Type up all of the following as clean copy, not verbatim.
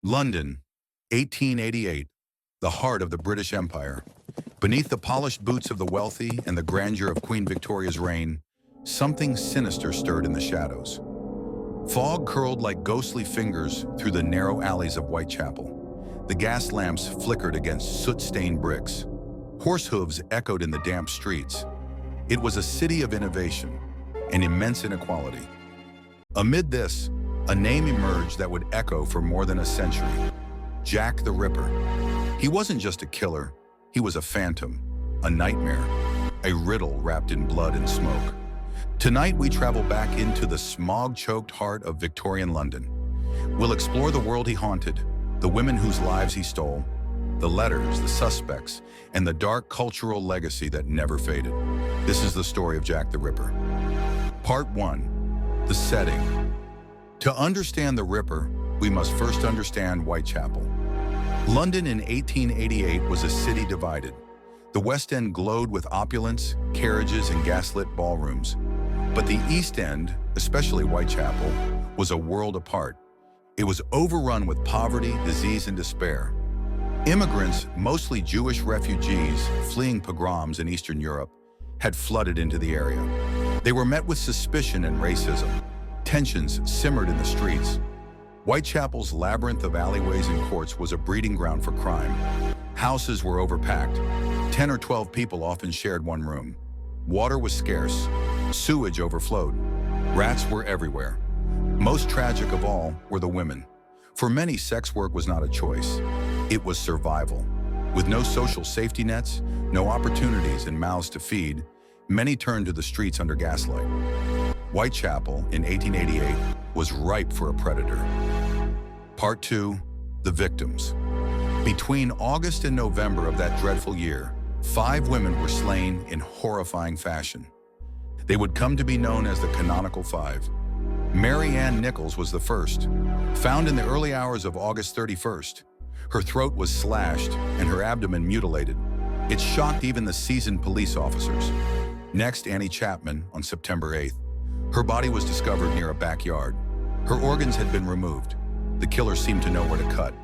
London, 1888, the heart of the British Empire. Beneath the polished boots of the wealthy and the grandeur of Queen Victoria's reign, something sinister stirred in the shadows. Fog curled like ghostly fingers through the narrow alleys of Whitechapel. The gas lamps flickered against soot-stained bricks. Horse hooves echoed in the damp streets. It was a city of innovation and immense inequality. Amid this, a name emerged that would echo for more than a century: Jack the Ripper. He wasn't just a killer, he was a phantom, a nightmare, a riddle wrapped in blood and smoke. Tonight we travel back into the smog-choked heart of Victorian London. We'll explore the world he haunted, the women whose lives he stole, the letters, the suspects, and the dark cultural legacy that never faded. This is the story of Jack the Ripper. Part 1. The setting. To understand the Ripper, we must first understand Whitechapel. London in 1888 was a city divided. The West End glowed with opulence, carriages, and gaslit ballrooms. But the East End, especially Whitechapel, was a world apart. It was overrun with poverty, disease, and despair. Immigrants, mostly Jewish refugees fleeing pogroms in Eastern Europe, had flooded into the area. They were met with suspicion and racism. Tensions simmered in the streets. Whitechapel's labyrinth of alleyways and courts was a breeding ground for crime. Houses were overpacked. 10 or 12 people often shared one room. Water was scarce. Sewage overflowed. Rats were everywhere. Most tragic of all were the women. For many, sex work was not a choice. It was survival. With no social safety nets, no opportunities and mouths to feed, many turned to the streets under gaslight. Whitechapel in 1888 was ripe for a predator. Part 2. The victims. Between August and November of that dreadful year, 5 women were slain in horrifying fashion. They would come to be known as the Canonical Five. Mary Ann Nichols was the first, found in the early hours of August 31st. Her throat was slashed and her abdomen mutilated. It shocked even the seasoned police officers. Next, Annie Chapman on September 8th. Her body was discovered near a backyard. Her organs had been removed. The killer seemed to know where to cut.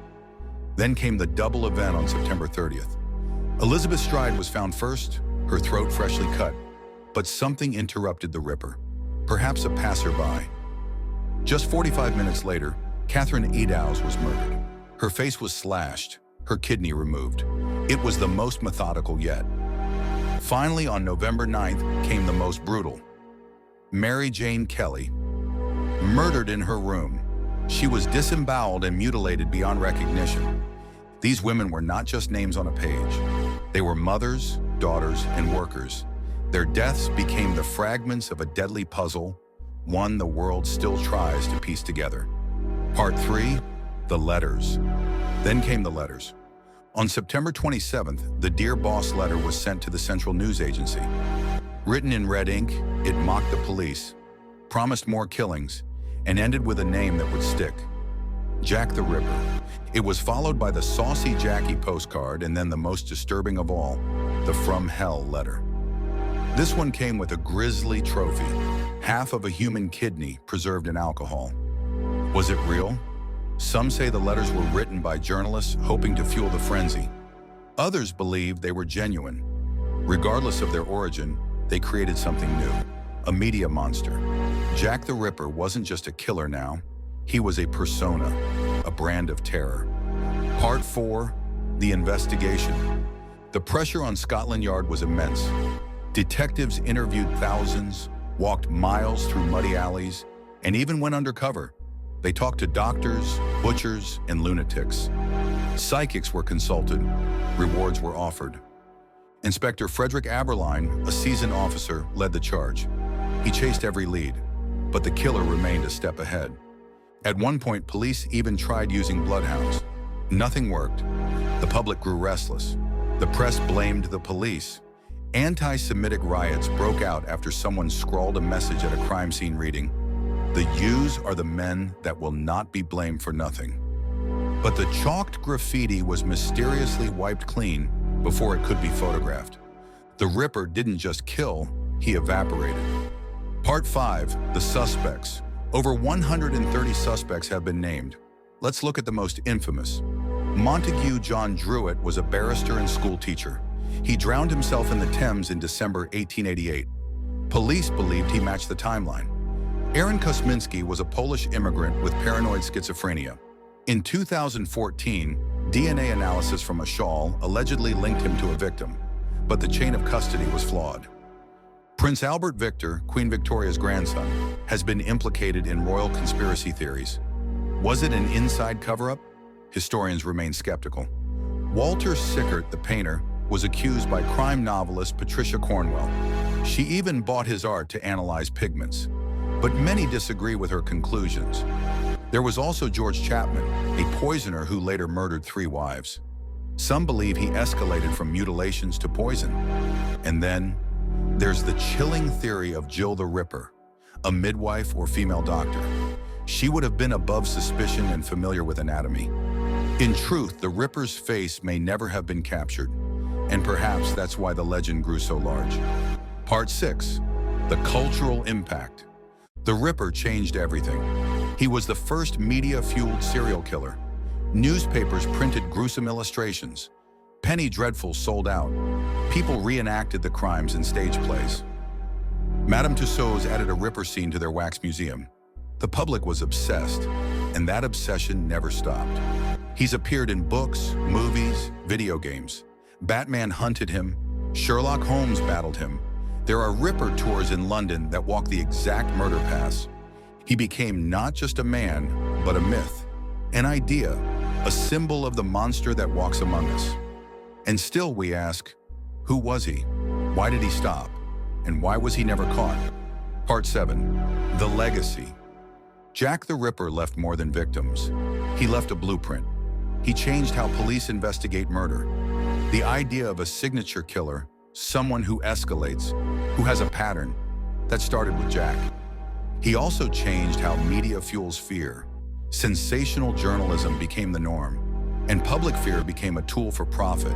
Then came the double event on September 30th. Elizabeth Stride was found first, her throat freshly cut. But something interrupted the Ripper, perhaps a passerby. Just 45 minutes later, Catherine Eddowes was murdered. Her face was slashed, her kidney removed. It was the most methodical yet. Finally, on November 9th, came the most brutal. Mary Jane Kelly, murdered in her room. She was disemboweled and mutilated beyond recognition. These women were not just names on a page. They were mothers, daughters, and workers. Their deaths became the fragments of a deadly puzzle, one the world still tries to piece together. Part 3. The letters. Then came the letters. On September 27th, the Dear Boss letter was sent to the Central News Agency. Written in red ink, it mocked the police, promised more killings, and ended with a name that would stick: Jack the Ripper. It was followed by the Saucy Jackie postcard and then the most disturbing of all, the From Hell letter. This one came with a grisly trophy, half of a human kidney preserved in alcohol. Was it real? Some say the letters were written by journalists hoping to fuel the frenzy. Others believe they were genuine. Regardless of their origin, they created something new, a media monster. Jack the Ripper wasn't just a killer now. He was a persona, a brand of terror. Part 4. The investigation. The pressure on Scotland Yard was immense. Detectives interviewed thousands, walked miles through muddy alleys, and even went undercover. They talked to doctors, butchers, and lunatics. Psychics were consulted. Rewards were offered. Inspector Frederick Aberline, a seasoned officer, led the charge. He chased every lead, but the killer remained a step ahead. At one point, police even tried using bloodhounds. Nothing worked. The public grew restless. The press blamed the police. Anti-Semitic riots broke out after someone scrawled a message at a crime scene reading, "The Jews are the men that will not be blamed for nothing." But the chalked graffiti was mysteriously wiped clean before it could be photographed. The Ripper didn't just kill, he evaporated. Part 5. The suspects. Over 130 suspects have been named. Let's look at the most infamous. Montague John Druitt was a barrister and school teacher. He drowned himself in the Thames in December 1888. Police believed he matched the timeline. Aaron Kosminski was a Polish immigrant with paranoid schizophrenia. In 2014, DNA analysis from a shawl allegedly linked him to a victim, but the chain of custody was flawed. Prince Albert Victor, Queen Victoria's grandson, has been implicated in royal conspiracy theories. Was it an inside cover-up? Historians remain skeptical. Walter Sickert, the painter, was accused by crime novelist Patricia Cornwell. She even bought his art to analyze pigments. But many disagree with her conclusions. There was also George Chapman, a poisoner who later murdered 3 wives. Some believe he escalated from mutilations to poison. And then there's the chilling theory of Jill the Ripper, a midwife or female doctor. She would have been above suspicion and familiar with anatomy. In truth, the Ripper's face may never have been captured, and perhaps that's why the legend grew so large. Part 6. The cultural impact. The Ripper changed everything. He was the first media-fueled serial killer. Newspapers printed gruesome illustrations. Penny Dreadfuls sold out. People reenacted the crimes in stage plays. Madame Tussauds added a Ripper scene to their wax museum. The public was obsessed, and that obsession never stopped. He's appeared in books, movies, video games. Batman hunted him. Sherlock Holmes battled him. There are Ripper tours in London that walk the exact murder paths. He became not just a man, but a myth, an idea, a symbol of the monster that walks among us. And still we ask, who was he? Why did he stop? And why was he never caught? Part 7. The legacy. Jack the Ripper left more than victims. He left a blueprint. He changed how police investigate murder. The idea of a signature killer, someone who escalates, who has a pattern, that started with Jack. He also changed how media fuels fear. Sensational journalism became the norm, and public fear became a tool for profit.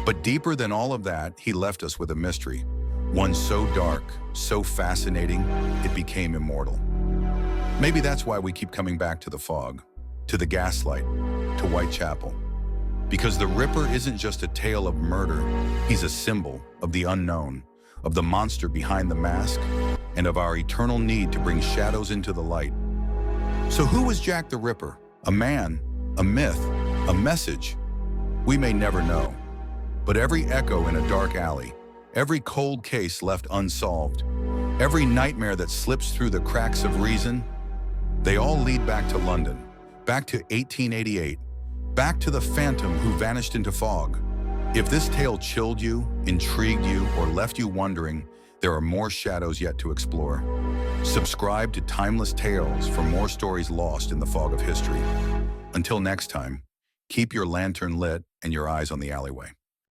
But deeper than all of that, he left us with a mystery. One so dark, so fascinating, it became immortal. Maybe that's why we keep coming back to the fog, to the gaslight, to Whitechapel. Because the Ripper isn't just a tale of murder, he's a symbol of the unknown, of the monster behind the mask, and of our eternal need to bring shadows into the light. So who was Jack the Ripper? A man, a myth, a message? We may never know. But every echo in a dark alley, every cold case left unsolved, every nightmare that slips through the cracks of reason, they all lead back to London, back to 1888, back to the phantom who vanished into fog. If this tale chilled you, intrigued you, or left you wondering, there are more shadows yet to explore. Subscribe to Timeless Tales for more stories lost in the fog of history. Until next time, keep your lantern lit and your eyes on the alleyway.